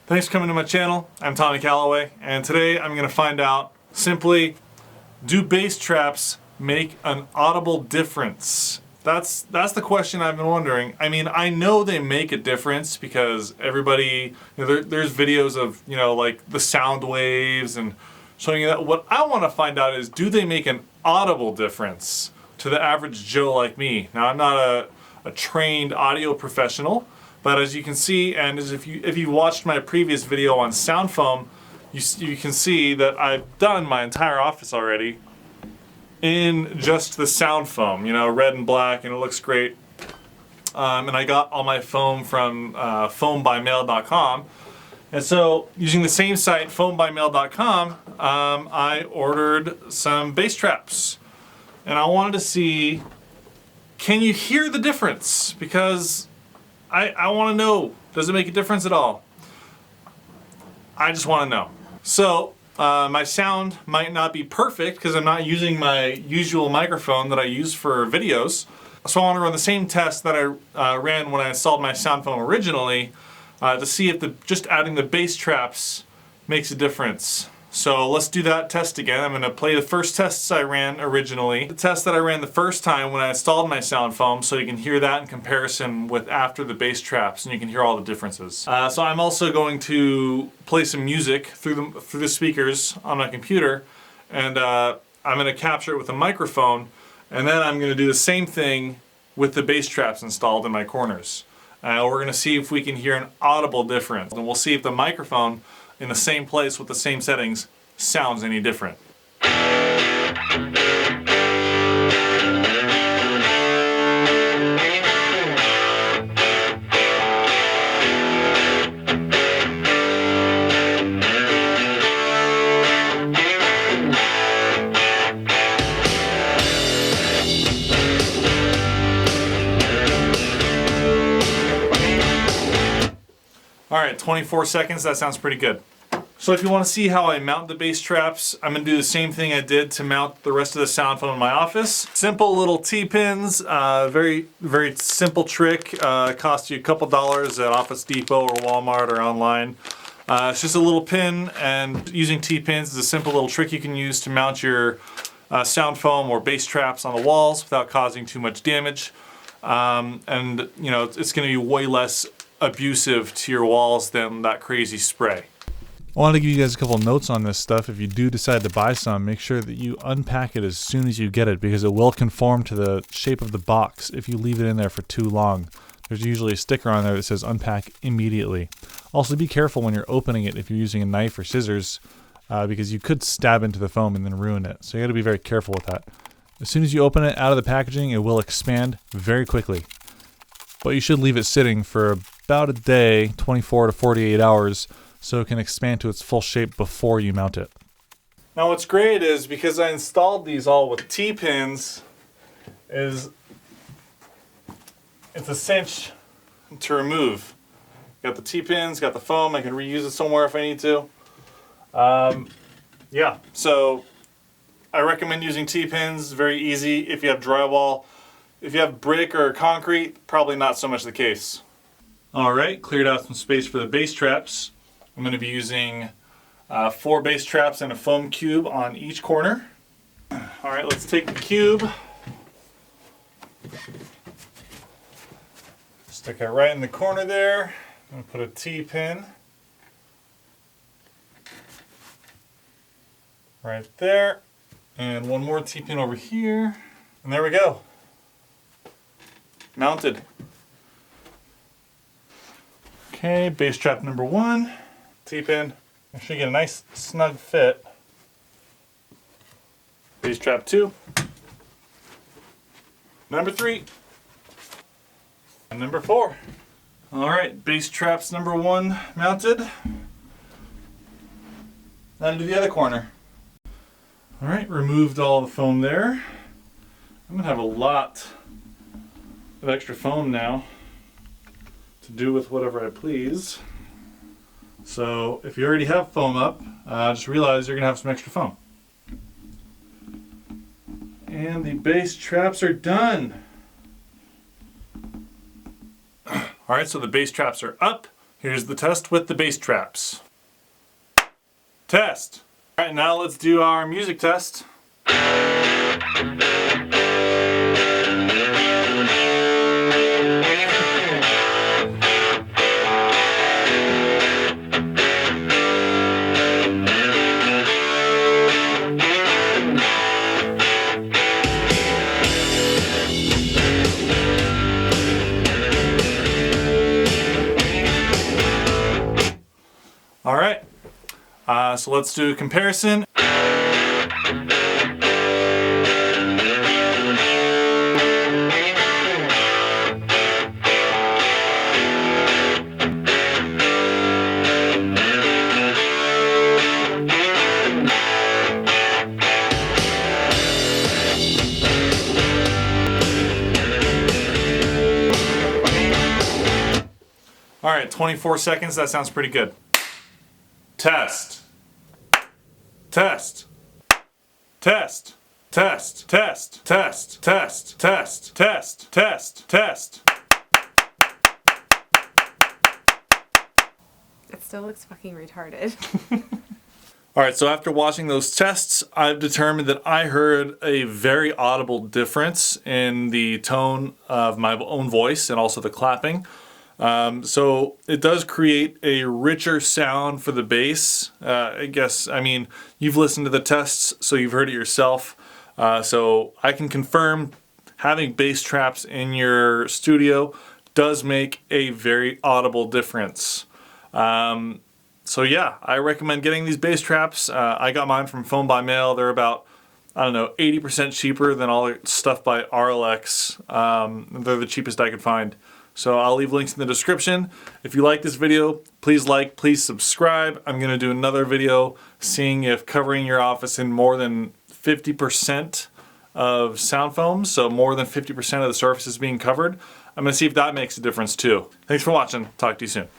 Thanks for coming to my channel. I'm Tommy Calloway, and today I'm going to find out simply, do bass traps make an audible difference? That's the question I've been wondering. I mean, I know they make a difference because everybody, there's videos of, like the sound waves and showing you that. What I want to find out is, do they make an audible difference to the average Joe like me? Now, I'm not a trained audio professional, but as you can see, and as if you watched my previous video on sound foam, you can see that I've done my entire office already in just the sound foam, red and black, and it looks great. And I got all my foam from foambymail.com. And so, using the same site, foambymail.com, I ordered some bass traps. And I wanted to see, can you hear the difference? Because I want to know, does it make a difference at all? I just want to know. So, my sound might not be perfect because I'm not using my usual microphone that I use for videos. So I want to run the same test that I ran when I installed my sound foam originally to see if just adding the bass traps makes a difference. So let's do that test again. I'm going to play the first tests I ran originally. The test that I ran the first time when I installed my sound foam, so you can hear that in comparison with after the bass traps, and you can hear all the differences. So I'm also going to play some music through the speakers on my computer, and I'm going to capture it with a microphone, and then I'm going to do the same thing with the bass traps installed in my corners. We're going to see if we can hear an audible difference, and we'll see if the microphone in the same place with the same settings sounds any different. Alright, 24 seconds, that sounds pretty good. So if you want to see how I mount the bass traps, I'm going to do the same thing I did to mount the rest of the sound foam in my office. Simple little T-pins, very, very simple trick. It costs you a couple dollars at Office Depot or Walmart or online. It's just a little pin, and using T-pins is a simple little trick you can use to mount your sound foam or bass traps on the walls without causing too much damage. And it's going to be way less abusive to your walls than that crazy spray. I wanted to give you guys a couple notes on this stuff. If you do decide to buy some, make sure that you unpack it as soon as you get it, because it will conform to the shape of the box if you leave it in there for too long. There's usually a sticker on there that says unpack immediately. Also, be careful when you're opening it if you're using a knife or scissors, because you could stab into the foam and then ruin it. So you got to be very careful with that. As soon as you open it out of the packaging, it will expand very quickly. But you should leave it sitting for about a day, 24 to 48 hours, so it can expand to its full shape before you mount it. Now what's great is, because I installed these all with T-pins, it's a cinch to remove. Got the T-pins, got the foam, I can reuse it somewhere if I need to. Yeah, so I recommend using T-pins, very easy if you have drywall. If you have brick or concrete, probably not so much the case. Alright, cleared out some space for the bass traps. I'm going to be using 4 bass traps and a foam cube on each corner. Alright, let's take the cube, stick it right in the corner there, and put a T-pin right there, and one more T-pin over here, and there we go. Mounted. Okay, bass trap number 1, T-pin. Make sure you get a nice snug fit. Bass trap 2, number 3, and number 4. Alright, bass traps number 1 mounted. Now to do the other corner. Alright, removed all the foam there. I'm going to have a lot of extra foam now to do with whatever I please. So if you already have foam up, just realize you're going to have some extra foam. And the bass traps are done. Alright, so the bass traps are up, Here's the test with the bass traps. Test. All right, now let's do our music test. All right, so let's do a comparison. All right, 24 seconds, that sounds pretty good. Test. Test. Test. Test. Test. Test. Test. Test. Test. Test. Test. It still looks fucking retarded. All right, so after watching those tests, I've determined that I heard a very audible difference in the tone of my own voice and also the clapping. So it does create a richer sound for the bass. I mean, you've listened to the tests, so you've heard it yourself. So I can confirm having bass traps in your studio does make a very audible difference. So yeah, I recommend getting these bass traps. I got mine from Phone by Mail. They're about, I don't know, 80% cheaper than all the stuff by RLX. They're the cheapest I could find. So I'll leave links in the description. If you like this video, please like, please subscribe. I'm gonna do another video seeing if covering your office in more than 50% of sound foams, so more than 50% of the surface is being covered. I'm gonna see if that makes a difference too. Thanks for watching. Talk to you soon.